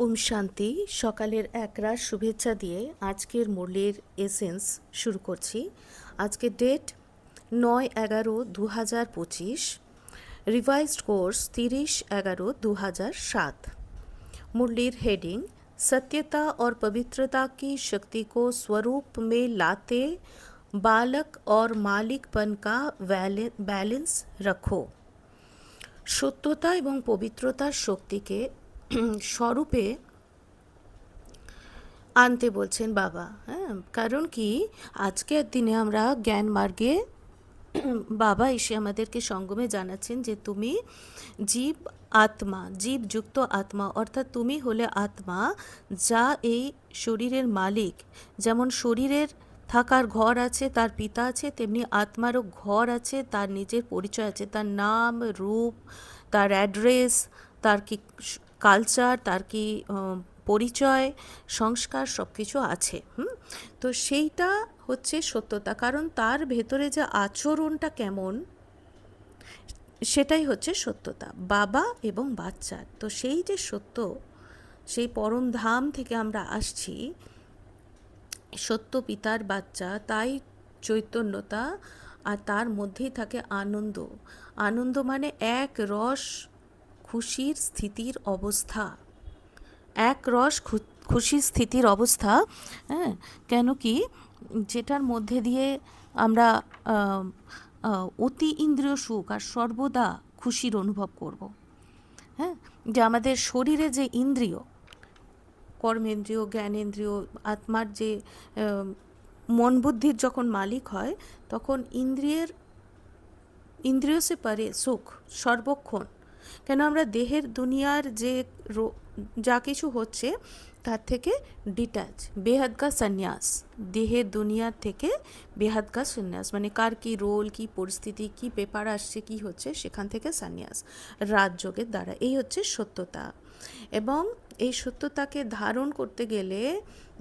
ওম শান্তি। সকালের একরাশ শুভেচ্ছা দিয়ে আজকের মুরলির এসেন্স শুরু করছি। আজকের ডেট 9/11/2025, রিভাইজড কোর্স 30/11/2007। मुरलीर हेडिंग सत्यता और पवित्रता की शक्ति को स्वरूप में लाते बालक और मालिकपन का बैलेंस रखो। সত্যতা এবং পবিত্রতার শক্তিকে স্বরূপে আনতে বলছেন বাবা। হ্যাঁ, কারণ কি আজকের দিনে আমরা জ্ঞান মার্গে বাবা এসে আমাদেরকে সঙ্গমে জানাচ্ছেন যে তুমি জীব আত্মা, জীবযুক্ত আত্মা, অর্থাৎ তুমি হলে আত্মা যা এই শরীরের মালিক। যেমন শরীরের থাকার ঘর আছে, তার পিতা আছে, তেমনি আত্মারও ঘর আছে, তার নিজের পরিচয় আছে, তার নাম, রূপ, তার অ্যাড্রেস, তার কি কালচার, তার কি পরিচয়, সংস্কার, সব কিছু আছে। তো সেইটা হচ্ছে সত্যতা, কারণ তার ভেতরে যে আচরণটা কেমন সেটাই হচ্ছে সত্যতা, বাবা এবং বাচ্চার। তো সেই যে সত্য, সেই পরম ধাম থেকে আমরা আসছি, সত্য পিতার বাচ্চা, তাই চৈতন্যতা, আর তার মধ্যেই থাকে আনন্দ। আনন্দ মানে এক রস খুশির স্থিতির অবস্থা, এক রস খুশির স্থিতির অবস্থা। হ্যাঁ, কেন কি যেটার মধ্যে দিয়ে আমরা অতি ইন্দ্রিয় সুখ আর সর্বদা খুশির অনুভব করব। হ্যাঁ, যে আমাদের শরীরে যে ইন্দ্রিয়, কর্মেন্দ্রিয়, জ্ঞানেন্দ্রিয়, আত্মার যে মন বুদ্ধির যখন মালিক হয়, তখন ইন্দ্রিয় সে পারে সুখ সর্বক্ষণ। কেন আমরা দেহের দুনিয়ার যে যা কিছু হচ্ছে তার থেকে ডিট্যাচ, বেহাদ কা সন্ন্যাস, দেহের দুনিয়ার থেকে বেহাদ কা সন্ন্যাস, মানে কার কী রোল, কী পরিস্থিতি, কী পেপার আসছে, কী হচ্ছে, সেখান থেকে সন্ন্যাস রাজযোগের দ্বারা। এই হচ্ছে সত্যতা। এবং এই সত্যতাকে ধারণ করতে গেলে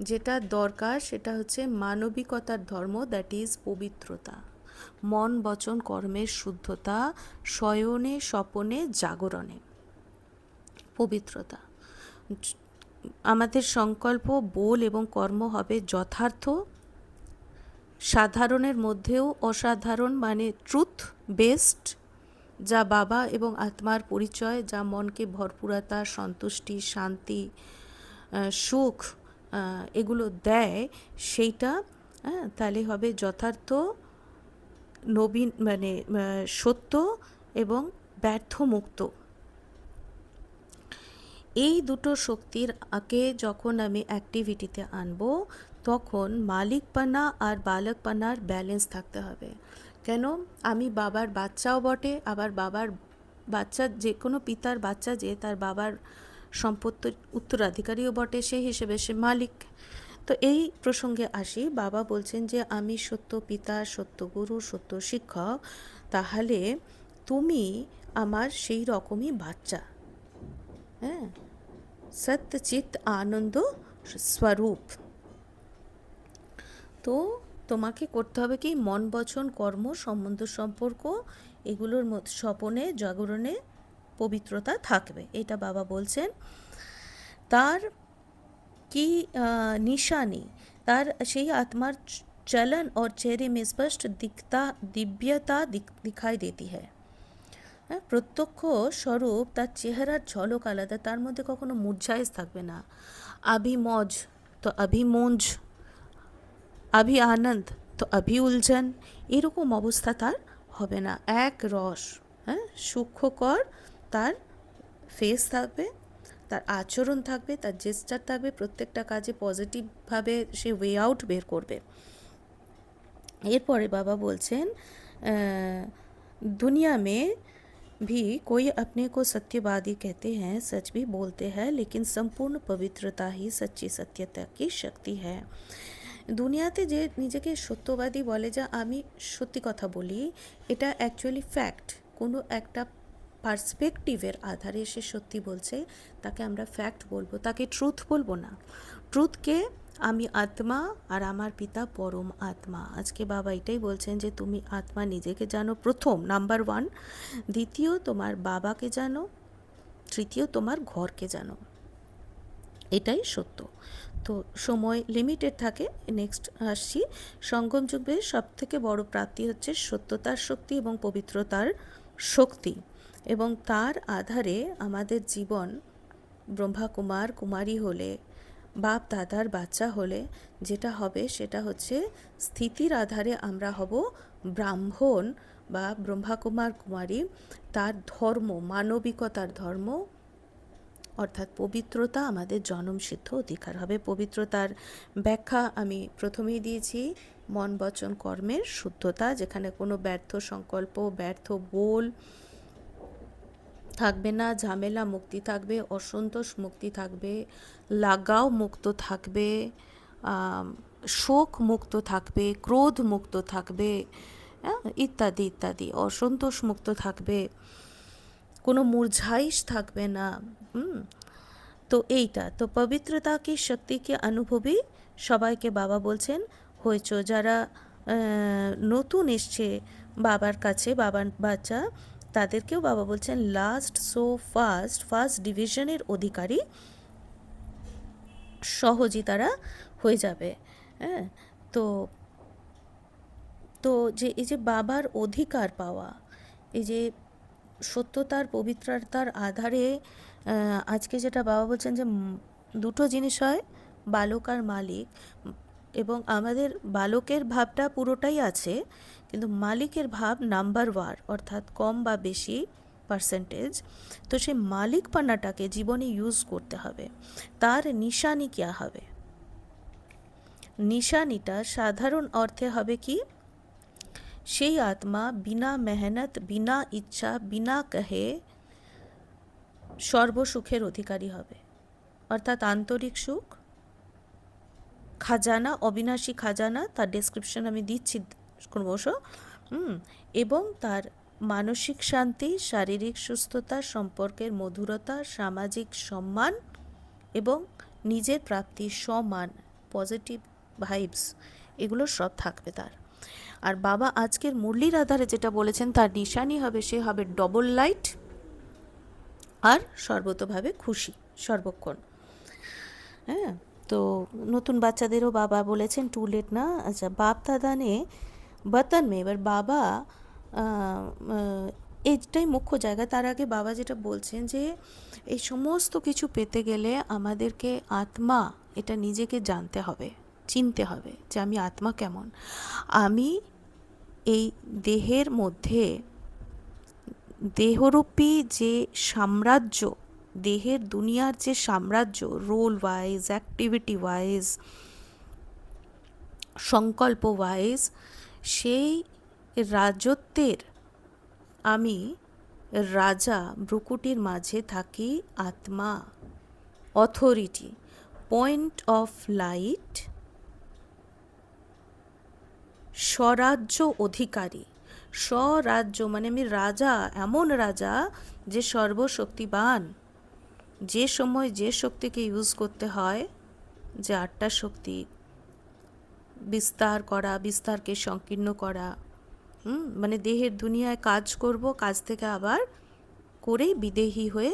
যেটা দরকার সেটা হচ্ছে মানবিকতার ধর্ম, দ্যাট ইজ পবিত্রতা, মন বচন কর্মের শুদ্ধতা, শয়নে স্বপনে জাগরণে পবিত্রতা। আমাদের সংকল্প, বল এবং কর্ম হবে যথার্থ, সাধারণের মধ্যেও অসাধারণ, মানে ট্রুথ বেসড, যা বাবা এবং আত্মার পরিচয়, যা মনকে ভরপুরতা, সন্তুষ্টি, শান্তি, সুখ এগুলো দেয়, সেইটা তাহলে হবে যথার্থ, নবীন, মানে সত্য এবং ব্যর্থ মুক্ত। এই দুটো শক্তির আগে যখন আমি অ্যাক্টিভিটিতে আনবো, তখন মালিকপানা আর বালকপানার ব্যালেন্স থাকতে হবে। কেন, আমি বাবার বাচ্চাও বটে, আবার বাবার বাচ্চা, যে কোনো পিতার বাচ্চা যে তার বাবার সম্পত্তির উত্তরাধিকারীও বটে, সেই হিসেবে সে মালিক। তো এই প্রসঙ্গে আসি, বাবা বলছেন যে আমি সত্য পিতা, সত্য গুরু, সত্য শিক্ষক, তাহলে তুমি আমার সেই রকমই বাচ্চা। হ্যাঁ, সত্যচিৎ আনন্দ স্বরূপ। তো তোমাকে করতে হবে কি, মন বচন কর্ম সম্বন্ধ সম্পর্ক এগুলোর মধ্যে স্বপনে জাগরণে পবিত্রতা থাকবে, এটা বাবা বলছেন। তার কি নিশানি, তার সেই আত্মার চलन और चेहरे में स्पष्ट दिव्यता दिखाई देती है। হ্যাঁ, প্রত্যক্ষ স্বরূপ, তার চেহারার ঝলক আলাদা, তার মধ্যে কখনো মূর্ছাইজ থাকবে না। আভি মজ তো আভি মঞ্জ, আভি আনন্দ তো আভি উলঝন, এরকম অবস্থা তার হবে না। এক রস, হ্যাঁ, সূক্ষ্মকর তার ফেস থাকবে, তার আচরণ থাকবে, তার জেস্টার থাকবে, প্রত্যেকটা কাজে পজিটিভভাবে সে ওয়ে আউট বের করবে। এরপরে বাবা বলছেন दुनिया में भी कोई अपने को सत्यवादी कहते हैं, सच भी बोलते हैं, लेकिन संपूर्ण पवित्रता ही सच्ची सत्यता की शक्ति है। দুনিয়াতে যে নিজেকে সত্যবাদী বলে, যা আমি সত্যি কথা বলি, এটা অ্যাকচুয়ালি ফ্যাক্ট। কোনো একটা পার্সপেক্টিভের আধারে সে সত্যি বলছে, তাকে আমরা ফ্যাক্ট বলবো, তাকে ট্রুথ বলবো না। ট্রুথকে আমি আত্মা আর আমার পিতা পরম আত্মা। আজকে বাবা এটাই বলছেন যে তুমি আত্মা, নিজেকে জানো প্রথম, নাম্বার 1, দ্বিতীয় তোমার বাবাকে জানো, তৃতীয় তোমার ঘরকে জানো। এটাই সত্য। তো সময় লিমিটেড থাকে। নেক্সট আসছি, সঙ্গম যুগে সবথেকে বড় প্রাপ্তি হচ্ছে সত্যতার শক্তি এবং পবিত্রতার শক্তি, এবং তার আধারে আমাদের জীবন ব্রহ্মা কুমার কুমারী হলে, বাপ দাদার বাচ্চা হলে যেটা হবে সেটা হচ্ছে স্থিতির আধারে আমরা হব ব্রাহ্মণ বা ব্রহ্মা কুমার কুমারী। তার ধর্ম মানবিকতার ধর্ম, অর্থাৎ পবিত্রতা আমাদের জন্মসিদ্ধ অধিকার হবে। পবিত্রতার ব্যাখ্যা আমি প্রথমেই দিয়েছি, মন বচন কর্মের শুদ্ধতা, যেখানে কোনো ব্যর্থ সংকল্প, ব্যর্থ বোল থাকবে না, ঝামেলা মুক্তি থাকবে, অসন্তোষ মুক্তি থাকবে, লাগাও মুক্ত থাকবে, শোক মুক্ত থাকবে, ক্রোধ মুক্ত থাকবে, ইত্যাদি ইত্যাদি, অসন্তোষ মুক্ত থাকবে, কোনো মুরঝাইশ থাকবে না। তো এইটা তো পবিত্রতা কি শক্তি কি অনুভবী সবাইকে বাবা বলছেন হয়েছ। যারা নতুন এসছে বাবার কাছে, বাবার বাচ্চা, তাদেরকেও বাবা বলছেন লাস্ট সো ফার্স্ট ডিভিশনের অধিকারী সহজেই তারা হয়ে যাবে। হ্যাঁ, তো তো যে এই যে বাবার অধিকার পাওয়া, এই যে সত্যতার পবিত্রতার আধারে, আজকে যেটা বাবা বলছেন যে দুটো জিনিস হয়, বালক আর মালিক, এবং আমাদের বালকের ভাবটা পুরোটাই আছে, কিন্তু মালিকের ভাব নাম্বার ওয়ার, অর্থাৎ কম বা বেশি পার্সেন্টেজ। তো সেই মালিকপানাটাকে জীবনে ইউজ করতে হবে। তার নিশানি কী হবে? নিশানিটা সাধারণ অর্থে হবে কি, সেই আত্মা বিনা মেহনত, বিনা ইচ্ছা, বিনা কহে সর্বসুখের অধিকারী হবে। অর্থাৎ আন্তরিক সুখ, খাজানা, অবিনাশী খাজানা, তার ডেসক্রিপশন আমি দিচ্ছি ক্রমশ, এবং তার মানসিক শান্তি, শারীরিক সুস্থতা, সম্পর্কের মধুরতা, সামাজিক সম্মান এবং নিজের প্রাপ্তি, সম্মান, পজিটিভ ভাইবস, এগুলো সব থাকবে তার। আর বাবা আজকের মুরলির আধারে যেটা বলেছেন, তার নিশানি হবে, সে হবে ডবল লাইট আর সর্বতভাবে খুশি সর্বক্ষণ। হ্যাঁ, তো নতুন বাচ্চাদেরও বাবা বলেছেন টু লেট না। আচ্ছা, বাপ দাদা নে বতন মে, এবার বাবা এইটাই মুখ্য জায়গা। তার আগে বাবা যেটা বলছেন যে এই সমস্ত কিছু পেতে গেলে আমাদেরকে আত্মা, এটা নিজেকে জানতে হবে, চিনতে হবে যে আমি আত্মা কেমন। আমি এই দেহের মধ্যে দেহরূপী যে সাম্রাজ্য, দেহের দুনিয়ার যে সাম্রাজ্য, রোল ওয়াইজ, অ্যাক্টিভিটি ওয়াইজ, সংকল্প ওয়াইজ, সেই রাজত্বের আমি রাজা, ব্রুকুটির মাঝে থাকি আত্মা, অথরিটি, পয়েন্ট অফ লাইট, স্বরাজ্য অধিকারী। স্বরাজ্য মানে আমি রাজা, এমন রাজা যে সর্বশক্তিবান, যে সময় যে শক্তিকে ইউজ করতে হয়, যে আটটা শক্তি বিস্তার করা, বিস্তারকে সংকীর্ণ করা, মানে দেহের দুনিয়ায় কাজ করব, কাজ থেকে আবার করেই বিদেহী হয়ে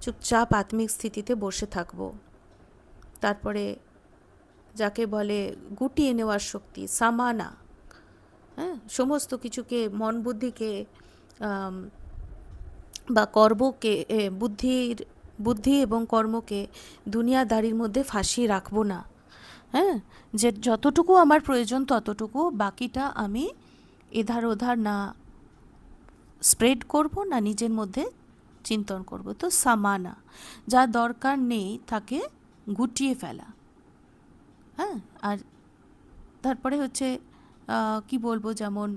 চুপচাপ আত্মিক স্থিতিতে বসে থাকব। তারপরে যাকে বলে গুটিয়ে নেওয়ার শক্তি, সামানা, হ্যাঁ, সমস্ত কিছুকে, মন বুদ্ধিকে বা কর্মকে, বুদ্ধি এবং কর্মকে দুনিয়াদারির মধ্যে ফাঁসিয়ে রাখবো না। হ্যাঁ, যে যতটুকু আমার প্রয়োজন ততটুকু, বাকিটা আমি এধার ওধার না স্প্রেড করব, না নিজের মধ্যে চিন্তন করব। তো সামানা, যা দরকার নেই তাকে গুটিয়ে ফেলা। হ্যাঁ, আর তারপরে হচ্ছে কি বলবো, যেমন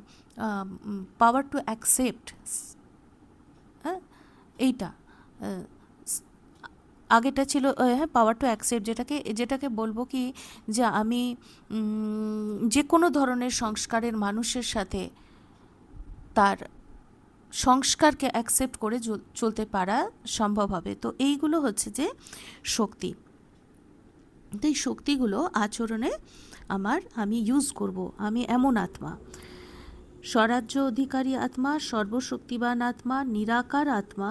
পাওয়ার টু অ্যাকসেপ্ট, হ্যাঁ, এইটা আগেটা ছিল, হ্যাঁ, পাওয়ার টু অ্যাকসেপ্ট, যেটাকে বলবো কি, যে আমি যে কোনো ধরনের সংস্কারের মানুষের সাথে তার সংস্কারকে অ্যাকসেপ্ট করে চলতে পারা সম্ভব হবে। তো এইগুলো হচ্ছে যে শক্তি। তো এই শক্তিগুলো আচরণে আমি ইউজ করব। আমি এমন আত্মা, স্বরাজ্য অধিকারী আত্মা, সর্বশক্তিবান আত্মা, নিরাকার আত্মা,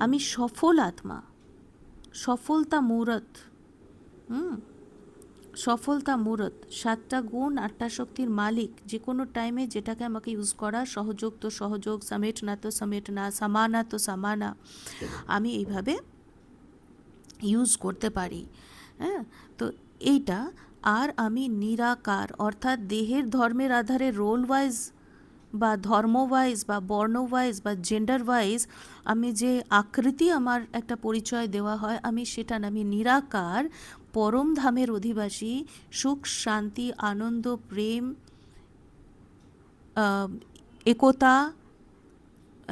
আমি সফল আত্মা, সফলতা মুহূর্ত, সফলতা মুহূর্ত, 7টা গুণ 8টা শক্তির মালিক, যে কোনো টাইমে যেটাকে আমাকে ইউজ করা, সহযোগ তো সহযোগ, সমেটনা তো সমেটনা, সমানা তো সমানা, আমি এইভাবে ইউজ করতে পারি। হ্যাঁ, তো এইটা। আর আমি নিরাকার, অর্থাৎ দেহের ধর্মের আধারে রোল ওয়াইজ বা ধর্ম ওয়াইজ বা বর্ণ ওয়াইজ বা জেন্ডার ওয়াইজ আমি যে আকৃতি আমার একটা পরিচয় দেওয়া হয়, আমি সেটা না, আমি নিরাকার পরম ধামের অধিবাসী, সুখ শান্তি আনন্দ প্রেম একতা,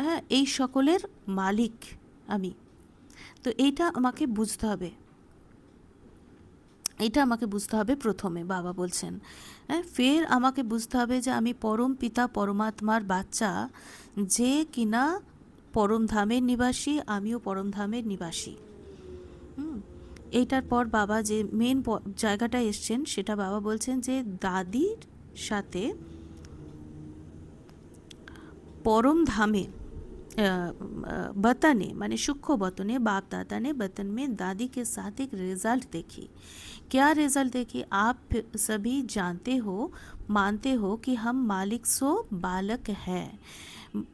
হ্যাঁ, এই সকলের মালিক আমি। তো এইটা আমাকে বুঝতে হবে, এটা আমাকে বুঝতে হবে প্রথমে, বাবা বলছেন। হ্যাঁ, ফের আমাকে বুঝতে হবে যে আমি পরম পিতা পরমাত্মার বাচ্চা, যে কিনা পরম ধামের নিবাসী, আমিও পরম ধামের নিবাসী। এইটার পর বাবা যে মেন জায়গাটা এসছেন, সেটা বাবা বলছেন যে দাদির সাথে পরম ধামে बतने माने सूक्ष्म बतने बाप दादा ने बतन में दादी के साथ एक रिजल्ट देखी। क्या रिजल्ट देखी? आप सभी जानते हो, मानते हो कि हम मालिक सो बालक है।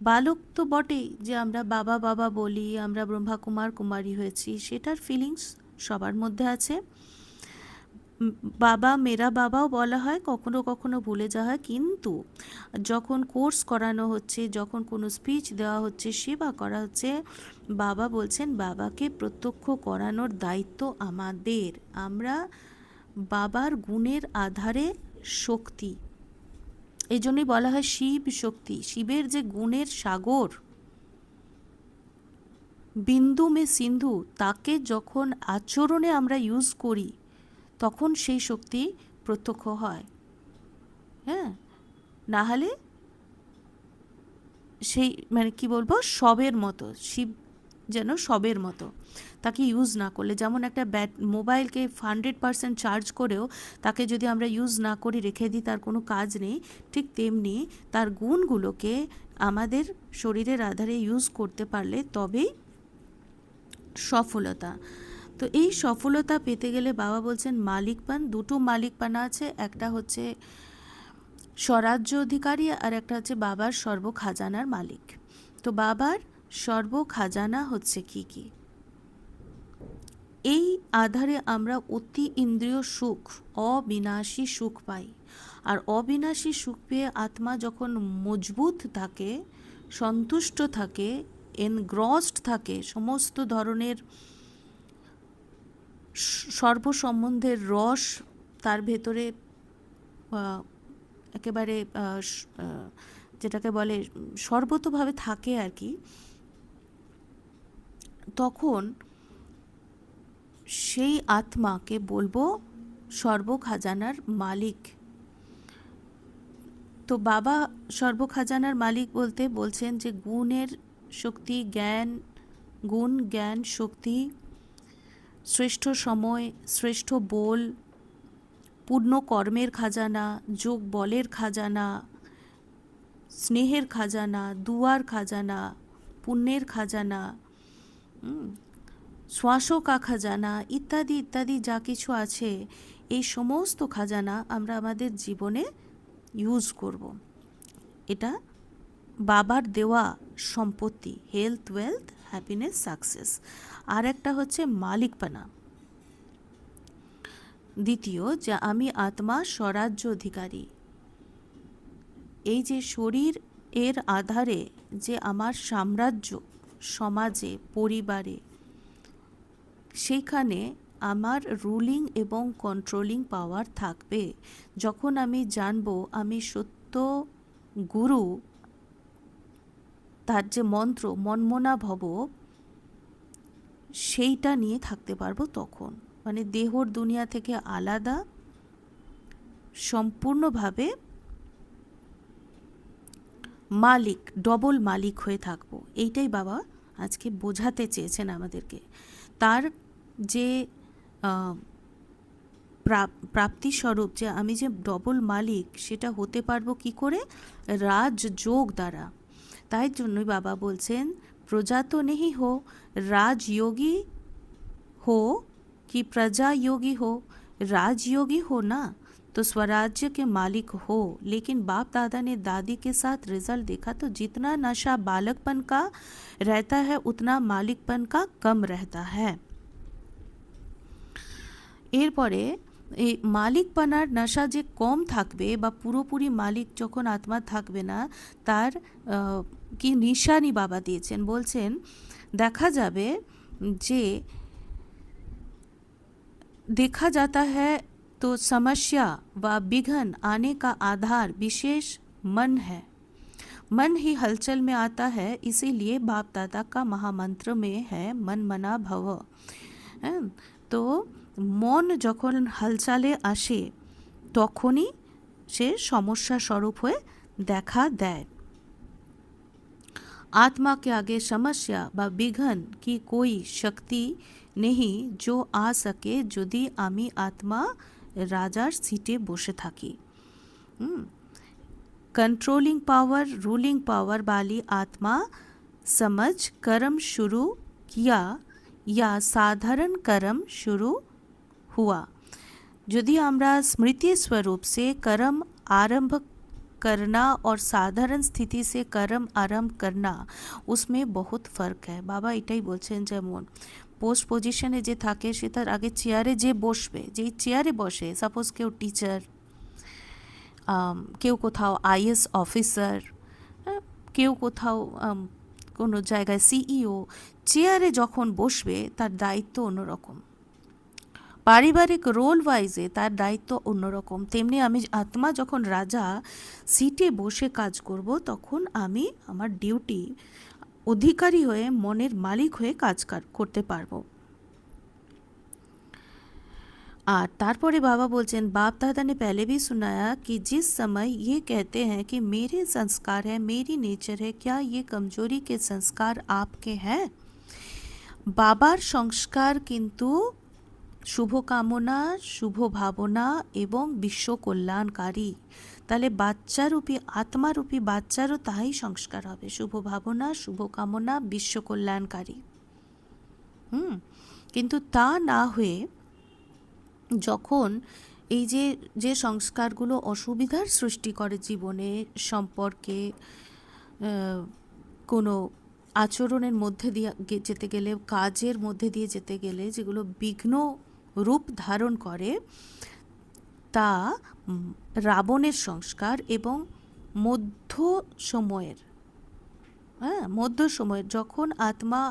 বালক তো বটেই, যে আমরা বাবা বাবা বলি, আমরা ব্রহ্মা কুমার কুমারী হয়েছি, সেটার ফিলিংস সবার মধ্যে আছে। বাবা মেরা বাবাও বলা হয়, কখনো কখনো ভুলে যাওয়া হয়, কিন্তু যখন কোর্স করানো হচ্ছে, যখন কোনো স্পিচ দেওয়া হচ্ছে, সেবা করা হচ্ছে, বাবা বলছেন বাবাকে প্রত্যক্ষ করানোর দায়িত্ব আমাদের। আমরা বাবার গুণের আধারে শক্তি, এই জন্যই বলা হয় শিব শক্তি, শিবের যে গুণের সাগর, বিন্দু মে সিন্ধু, তাকে যখন আচরণে আমরা ইউজ করি, তখন সেই শক্তি প্রত্যক্ষ হয়। হ্যাঁ, না হলে সেই মানে কি বলবো, সবের মতো, শিব যেন সবের মতো, তাকে ইউজ না করলে, যেমন একটা মোবাইলকে 100% চার্জ করেও তাকে যদি আমরা ইউজ না করে রেখে দিই, তার কোনো কাজ নেই, ঠিক তেমনি তার গুণগুলোকে আমাদের শরীরের আধারে ইউজ করতে পারলে তবেই সফলতা। তো এই সফলতা পেতে গেলে বাবা বলছেন মালিকপান, দুটো মালিকপানা আছে, একটা হচ্ছে স্বরাজ্য অধিকারী আর একটা হচ্ছে বাবার সর্ব খাজানার মালিক। তো বাবার সর্ব খাজানা হচ্ছে কি কি? এই আধারে আমরা অতি ইন্দ্রিয় সুখ, অবিনাশী সুখ পাই। আর অবিনাশী সুখ পেয়ে আত্মা যখন মজবুত থাকে, সন্তুষ্ট থাকে, এনগ্রসড থাকে, সমস্ত ধরনের সর্বসম্বন্ধের রস তার ভেতরে একেবারে যেটাকে বলে সর্বতভাবে থাকে আর কি, তখন সেই আত্মাকে বলবো সর্বখাজানার মালিক। তো বাবা সর্বখাজানার মালিক বলতে বলছেন যে গুণের শক্তি, জ্ঞান, গুণ জ্ঞান শক্তি, শ্রেষ্ঠ সময়, শ্রেষ্ঠ বল, পূর্ণ কর্মের খাজানা, যোগ বলের খাজানা, স্নেহের খাজানা, দুয়ার খাজানা, পুণ্যের খাজানা, শ্বাসকা খাজানা ইত্যাদি ইত্যাদি যা কিছু আছে, এই সমস্ত খাজানা আমরা আমাদের জীবনে ইউজ করব। এটা বাবার দেওয়া সম্পত্তি, হেলথ, ওয়েলথ, হ্যাপিনেস, সাকসেস। আর একটা হচ্ছে মালিকপানা, দ্বিতীয়, যে আমি আত্মা স্বরাজ্য অধিকারী। এই যে শরীর এর আধারে যে আমার সাম্রাজ্য, সমাজে, পরিবারে, সেইখানে আমার রুলিং এবং কন্ট্রোলিং পাওয়ার থাকবে। যখন আমি জানবো আমি সত্য গুরু, তার যে মন্ত্র মনমনা ভব, সেইটা নিয়ে থাকতে পারবো তখন। মানে দেহর দুনিয়া থেকে আলাদা, সম্পূর্ণভাবে মালিক, ডবল মালিক হয়ে থাকবো। এইটাই বাবা আজকে বোঝাতে চেয়েছেন আমাদেরকে। তার যে প্রাপ্তিস্বরূপ, যে আমি যে ডবল মালিক, সেটা হতে পারবো কি করে? রাজযোগ দ্বারা। তাই জন্যই বাবা বলছেন প্রজা তো নেহি হো, রাজযোগী हो कि प्रजा योगी हो, राजयोगी हो ना, तो स्वराज्य के मालिक हो। लेकिन बाप दादा ने दादी के साथ रिजल्ट देखा तो जितना नशा बालकपन का रहता है उतना मालिकपन का कम रहता है। এরপরে এই মালিকপনার নেশা যে কম থাকবে বা পুরোপুরি মালিক যখন আত্মা থাকবে না, তার কি নিশানি বাবা দিয়েছেন, বলছেন দেখা যাবে যে देखा जाता है तो समस्या व विघ्न आने का आधार विशेष मन है। मन ही हलचल में आता है, इसीलिए बाप दादा का महामंत्र में है मन मना भव। तो মন যখন হালচালে আসে তখনই সে সমস্যা স্বরূপ হয়ে দেখা দেয়। आत्मा के आगे समस्या व विघ्न की कोई शक्ति नहीं जो आ सके যদি আমি আত্মা রাজার সিটে বসে থাকি। कंट्रोलिंग पावर रूलिंग पावर वाली आत्मा समझ कर्म शुरू किया या साधारण कर्म शुरू हुआ। यदि আমরা स्मृति स्वरूप से कर्म आरंभ करना और साधारण स्थिति से कर्म आरंभ करना, उसमें बहुत फ़र्क है। বাবা এটাই বলছেন, যেমন পোস্ট পজিশনে যে থাকে সে তার আগে চেয়ারে যে বসবে, যেই চেয়ারে বসে, সাপোজ কেউ টিচার, কেউ কোথাও আইএস অফিসার, কেউ কোথাও কোনো জায়গায় সিইও, চেয়ারে যখন বসবে তার দায়িত্ব অন্যরকম, পারিবারিক রোল ওয়াইজে তার দায়িত্ব অন্যরকম। তেমনি আমি আত্মা যখন রাজা সিটে বসে কাজ করব তখন আমি আমার ডিউটি অধিকারী হয়ে মনের মালিক হয়ে কাজ করতে পারবো। আর তারপরে বাবা বলছেন बाप दादा ने पहले भी सुनाया कि जिस समय ये कहते हैं कि मेरे संस्कार है, मेरी नेचर है, क्या ये कमजोरी के संस्कार आपके हैं? বাবার সংস্কার কিন্তু শুভকামনা, শুভ ভাবনা এবং বিশ্ব কল্যাণকারী। তাহলে বাচ্চারূপী, আত্মারূপী বাচ্চারও তাই সংস্কার হবে, শুভ ভাবনা, শুভকামনা, বিশ্ব কল্যাণকারী। কিন্তু তা না হয়ে যখন এই যে যে সংস্কারগুলো অসুবিধার সৃষ্টি করে জীবনে, সম্পর্কে, কোনো আচরণের মধ্যে দিয়ে যেতে গেলে, কাজের মধ্যে দিয়ে যেতে গেলে যেগুলো বিঘ্ন রূপ ধারণ করে, তা রাবণের সংস্কার এবং মধ্য সময়ের, মধ্য সময়ের যখন আত্মা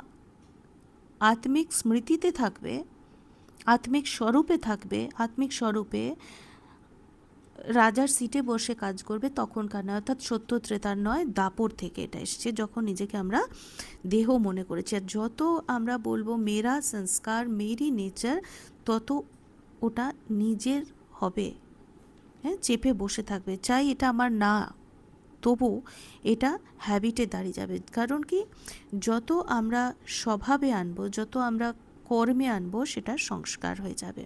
আত্মিক স্মৃতিতে থাকবে, আত্মিক স্বরূপে থাকবে, আত্মিক স্বরূপে রাজার সিটে বসে কাজ করবে, তখনকার নয়, অর্থাৎ সত্য ত্রেতার নয়, দাপর থেকে এটা এসছে, যখন নিজেকে আমরা দেহ মনে করেছি। আর যত আমরা বলবো মেরা সংস্কার, মেরি নেচার, তত ওটা নিজের হবে, চেপে বসে থাকবে, চাই এটা আমার না, তবু এটা হ্যাবিটে দাঁড়িয়ে যাবে। কারণ কি, যত আমরা স্বভাবে আনবো, যত আমরা কর্মে আনবো, সেটা সংস্কার হয়ে যাবে।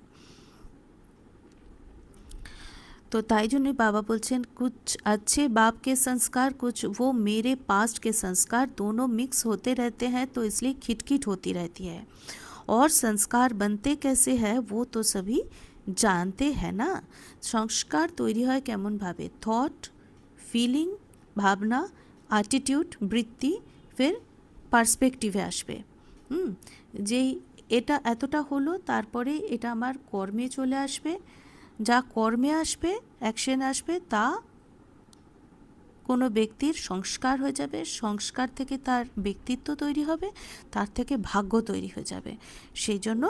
तो ताई जन्य बाबा बोलছেন कुछ अच्छे बाप के संस्कार, कुछ वो मेरे पास्ट के संस्कार, दोनों मिक्स होते रहते हैं, तो इसलिए खिटखिट होती रहती है। और संस्कार बनते कैसे है वो तो सभी जानते हैं ना। संस्कार তৈরি হয় কেমন ভাবে, থট, ফিলিং, ভাবনা, অ্যাটিটিউড, বৃত্তি, ফের পার্সপেক্টিভে আসবে। যেই এটা এতটা হলো, তারপরে এটা আমার কর্মে চলে আসবে, যা কর্মে আসবে, অ্যাকশন আসবে, তা কোনো ব্যক্তির সংস্কার হয়ে যাবে, সংস্কার থেকে তার ব্যক্তিত্ব তৈরি হবে, তার থেকে ভাগ্য তৈরি হয়ে যাবে। সেই জন্য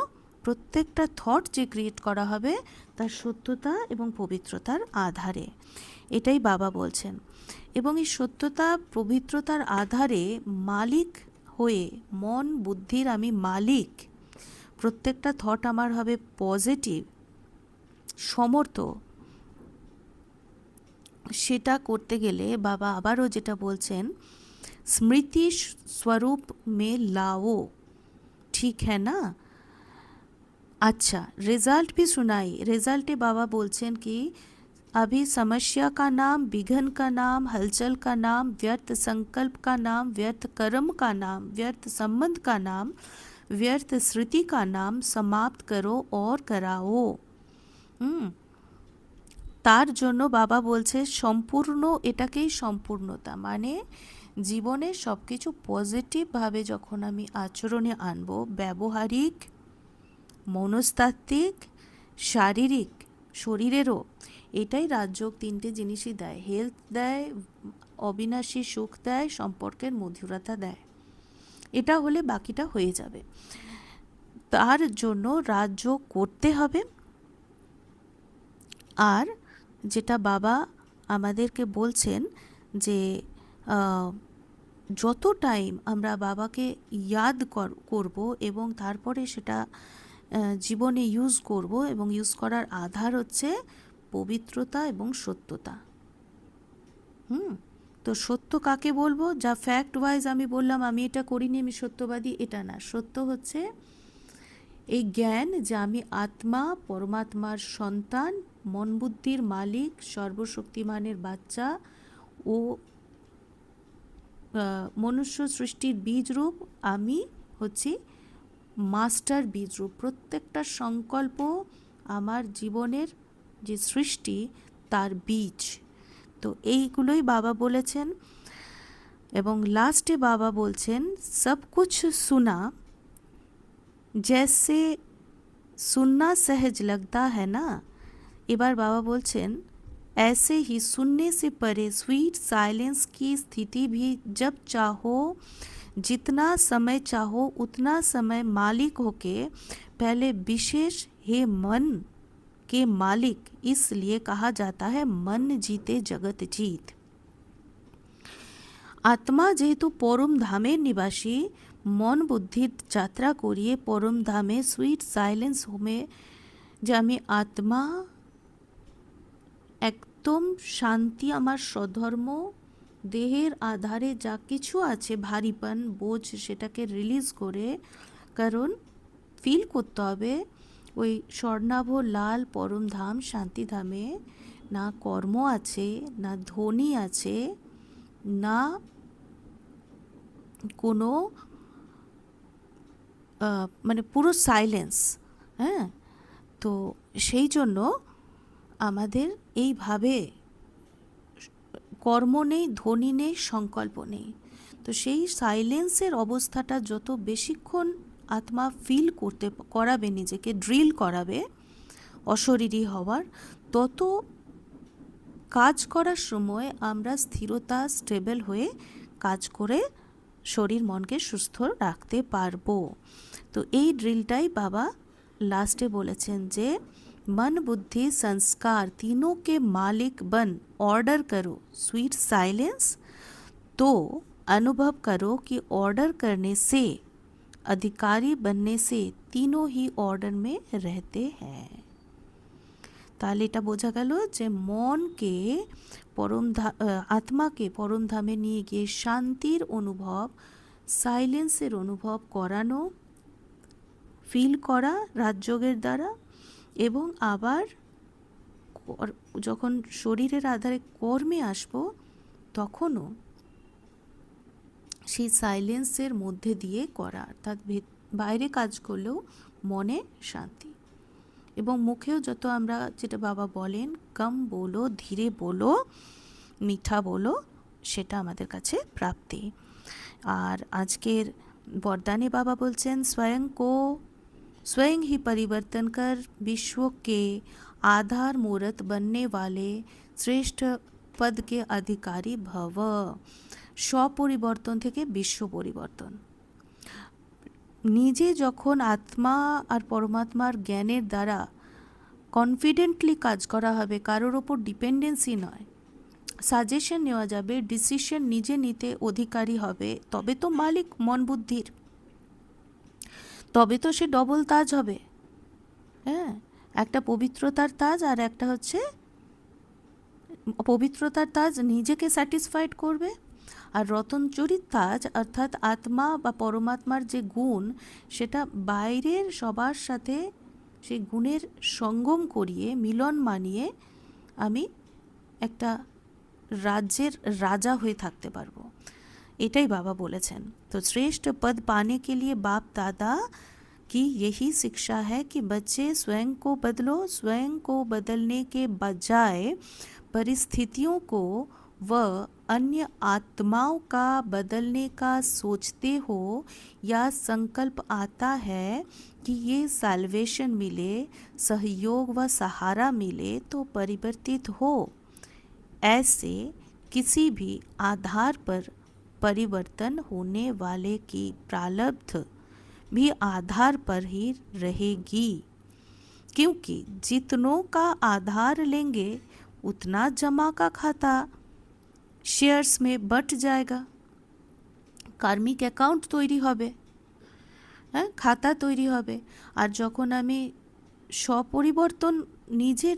প্রত্যেকটা থট যে ক্রিয়েট করা হবে তার সত্যতা এবং পবিত্রতার আধারে, এটাই বাবা বলছেন। এবং এই সত্যতা পবিত্রতার আধারে মালিক হয়ে, মন বুদ্ধির আমি মালিক, প্রত্যেকটা থট আমার হবে পজিটিভ, সমর্থ। সেটা করতে গেলে বাবা আবারও যেটা বলছেন, স্মৃতি स्वरूप में लाओ, ठीक है ना। अच्छा, रिजल्ट भी सुनाई। रिजल्टे बाबा बोलছেন कि अभी समस्या का नाम, विघ्न का नाम, हलचल का नाम, व्यर्थ संकल्प का नाम, व्यर्थ कर्म का नाम, व्यर्थ संबंध का नाम, व्यर्थ स्मृति का नाम समाप्त करो और कराओ। তার জন্য বাবা বলছে সম্পূর্ণ, এটাকেই সম্পূর্ণতা, মানে জীবনে সব কিছু পজিটিভভাবে যখন আমি আচরণে আনবো, ব্যবহারিক, মনস্তাত্ত্বিক, শারীরিক, শরীরেরও, এটাই রাজযোগ তিনটে জিনিসই দেয়। হেলথ দেয়, অবিনাশী সুখ দেয়, সম্পর্কের মধুরতা দেয়। এটা হলে বাকিটা হয়ে যাবে। তার জন্য রাজযোগ করতে হবে। আর যেটা বাবা আমাদেরকে বলছেন যে যত টাইম আমরা বাবাকে ইয়াদ করব এবং তারপরে সেটা জীবনে ইউজ করব, এবং ইউজ করার আধার হচ্ছে পবিত্রতা এবং সত্যতা। তো সত্য কাকে বলবো? যা ফ্যাক্ট ওয়াইজ আমি বললাম আমি এটা করিনি, আমি সত্যবাদী, এটা না। সত্য হচ্ছে এই জ্ঞান যে আমি আত্মা, পরমাত্মার সন্তান, মন বুদ্ধির মালিক, সর্বশক্তিমানের বাচ্চা ও মনুষ্য সৃষ্টির বীজরূপ। আমি হচ্ছি মাস্টার বীজরূপ। প্রত্যেকটা সংকল্প আমার জীবনের যে সৃষ্টি তার বীজ। তো এইগুলোই বাবা বলেছেন। এবং লাস্টে বাবা বলছেন সব কুছ सुना जैसे सुनना सहज लगता है ना। এবার বাবা বলছেন ऐसे ही सुनने से परे स्वीट साइलेंस की स्थिति भी जब चाहो, जितना समय चाहो उतना समय मालिक होके पहले विशेष हे मन के मालिक, इसलिए कहा जाता है मन जीते जगत जीत। আত্মা যেহেতু পরম ধামের নিবাসী, মন বুদ্ধির যাত্রা করিয়ে পরম ধামে সুইট সাইলেন্স হোমে যে আমি আত্মা, একদম শান্তি আমার স্বধর্ম, দেহের আধারে যা কিছু আছে ভারীপন বোঝ সেটাকে রিলিজ করে, কারণ ফিল করতে হবে ওই স্বর্ণাভ লাল পরম ধাম শান্তিধামে না কর্ম আছে, না ধ্বনি আছে, না কোনো মানে পুরো সাইলেন্স। হ্যাঁ, তো সেই জন্য আমাদের এইভাবে কর্ম নেই, ধ্বনি নেই, সংকল্প নেই। তো সেই সাইলেন্সের অবস্থাটা যত বেশিক্ষণ আত্মা ফিল করতে করাবে, নিজেকে ড্রিল করাবে অশরীরী হওয়ার, তত কাজ করার সময় আমরা স্থিরতা, স্টেবল হয়ে কাজ করে শরীর মনকে সুস্থ রাখতে পারবো। তো এই ড্রিলটাই বাবা লাস্টে বলেছেন যে मन बुद्धि संस्कार तीनों के मालिक बन ऑर्डर करो स्वीट साइलेंस। तो अनुभव करो कि ऑर्डर करने से, अधिकारी बनने से तीनों ही ऑर्डर में रहते हैं। তাহলে এটা বোঝা গেল যে মনকে আত্মাকে পরম ধামে নিয়ে গিয়ে শান্তির অনুভব, সাইলেন্সের অনুভব করানো, ফিল করা রাজযোগের দ্বারা, এবং আবার যখন শরীরের আধারে কর্মে আসব তখনও সেই সাইলেন্সের মধ্যে দিয়ে করা, অর্থাৎ বাইরে কাজ করলেও মনে শান্তি, এবং মুখেও যত আমরা যেটা বাবা বলেন কম বলো, ধীরে বলো, মিঠা বলো, সেটা আমাদের কাছে প্রাপ্তি। আর আজকের বরদানে বাবা বলছেন स्वयं ही परिवर्तन कर विश्व के आधार मूर्त बनने वाले श्रेष्ठ पद के अधिकारी भव। স্বপরিবর্তন থেকে বিশ্ব পরিবর্তন। নিজে যখন আত্মা আর পরমাত্মার জ্ঞানের দ্বারা কনফিডেন্টলি কাজ করা হবে, কারোর ওপর ডিপেন্ডেন্সি নয়, সাজেশন নেওয়া যাবে, ডিসিশন নিজে নিতে অধিকারী হবে, তবে তো মালিক মন বুদ্ধির, তবে তো সে ডবল তাজ হবে। হ্যাঁ, একটা পবিত্রতার তাজ আর একটা হচ্ছে পবিত্রতার তাজ নিজেকে স্যাটিসফাইড করবে, আর রতনচরিত তাজ অর্থাৎ আত্মা বা পরমাত্মার যে গুণ সেটা বাইরের সবার সাথে সেই গুণের সঙ্গম করিয়ে মিলন মানিয়ে আমি একটা রাজ্যের রাজা হয়ে থাকতে পারবো। এটাই বাবা বলেছেন। तो श्रेष्ठ पद पाने के लिए बाप दादा की यही शिक्षा है कि बच्चे स्वयं को बदलो, स्वयं को बदलने के बजाय परिस्थितियों को व अन्य आत्माओं का बदलने का सोचते हो या संकल्प आता है कि ये साल्वेशन मिले, सहयोग व सहारा मिले तो परिवर्तित हो। ऐसे किसी भी आधार पर परिवर्तन होने वाले की प्रारब्ध भी आधार पर ही रहेगी, क्योंकि जितनों का आधार लेंगे उतना जमा का खाता शेयर्स में बट जाएगा। কার্মিক অ্যাকাউন্ট তৈরি হবে, হ্যাঁ, খাতা তৈরি হবে। আর যখন আমি স্বপরিবর্তন নিজের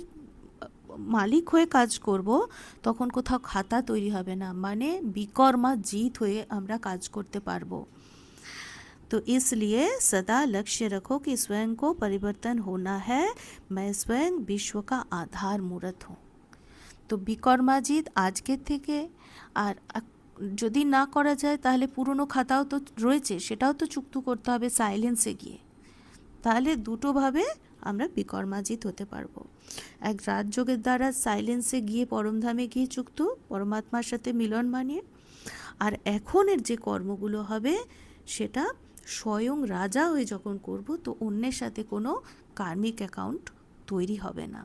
মালিক হয়ে কাজ করব, তখন কোথাও খাতা তৈরি হবে না, মানে বিকর্মা জিত হয়ে আমরা কাজ করতে পারবো। तो इसलिए सदा लक्ष्य रखो कि स्वयं को परिवर्तन होना है, मैं स्वयं विश्व का आधार मूर्त हूँ। তো বিকর্মাজিৎ আজকের থেকে। আর যদি না করা যায় তাহলে পুরনো খাতাও তো রয়েছে, সেটাও তো চুক্ত করতে হবে সাইলেন্সে গিয়ে, তাহলে দুটোভাবে আমরা বিকর্মাজিৎ হতে পারবো। এক রাজযোগের দ্বারা সাইলেন্সে গিয়ে পরমধামে গিয়ে চুক্ত, পরমাত্মার সাথে মিলন মানিয়ে, আর এখনের যে কর্মগুলো হবে সেটা স্বয়ং রাজা হয়ে যখন করব, তো অন্যের সাথে কোনো কার্মিক অ্যাকাউন্ট তৈরি হবে না।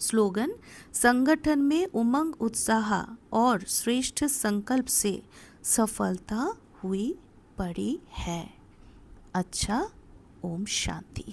स्लोगन, संगठन में उमंग, उत्साह और श्रेष्ठ संकल्प से सफलता हुई पड़ी है। अच्छा, ओम शांति।